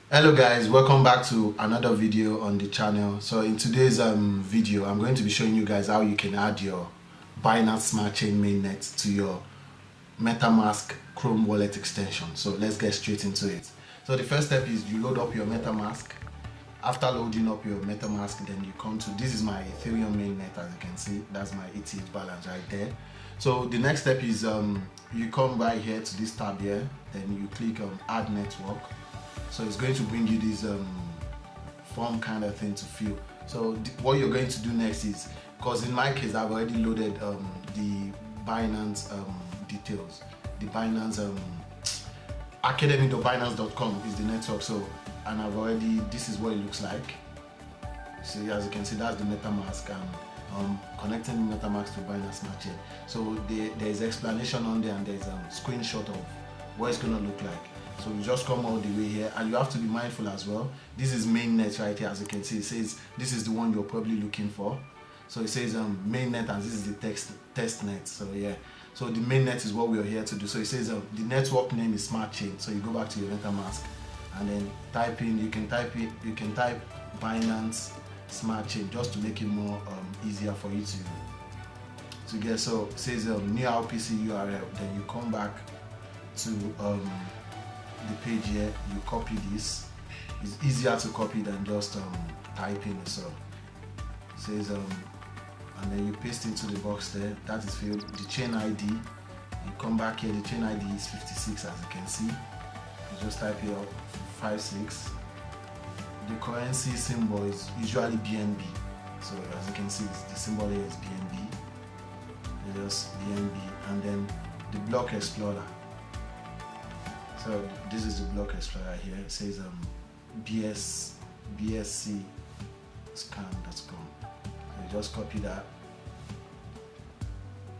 Hello guys, welcome back to another video on the channel. So in today's video, I'm going to be showing you guys how you can add your Binance Smartchain mainnet to your Metamask Chrome wallet extension. So let's get straight into it. So the first step is you load up your Metamask. After loading up your Metamask, then you come to, this is my Ethereum mainnet, as you can see, that's my ETH balance right there. So the next step is you come right here to this tab here, then you click on add network. So it's going to bring you this form kind of thing to fill. So what you're going to do next is, because in my case I've already loaded the Binance details, the Binance academy.binance.com is the network. So, and I've already, this is what it looks like. See, as you can see, that's the Metamask, and connecting Metamask to Binance Smartchain. So there's explanation on there, and there's a screenshot of what it's gonna look like. So you just come all the way here, and you have to be mindful as well. This is mainnet right here, as you can see. It says this is the one you're probably looking for. So it says mainnet, and this is the test net. So yeah, so the mainnet is what we are here to do. So it says the network name is Smartchain. So you go back to your MetaMask, and then type in. You can type Binance Smartchain just to make it more easier for you to get. So it says new RPC URL. Then you come back to the page here, you copy this. It's easier to copy than just typing. So it says and then you paste into the box there, that is filled. The chain ID, you come back here, the chain ID is 56, as you can see. You just type here 56. The currency symbol is usually BNB. So as you can see, the symbol here is BNB. Just BNB, and then the block explorer. So this is the block explorer here. It says bscscan.com. So you just copy that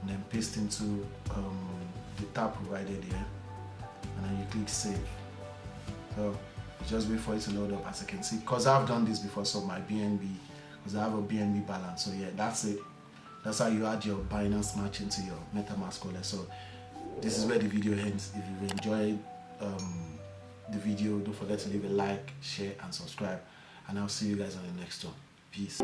and then paste into the tab provided here, and then you click save. So you just wait for it to load up, as you can see, because I've done this before. So my BNB, because I have a BNB balance. So yeah, that's it. That's how you add your Binance Smartchain to your Metamask wallet. So this is where the video ends. If you've enjoyed the video, don't forget to leave a like, share and subscribe, and I'll see you guys on the next one. Peace.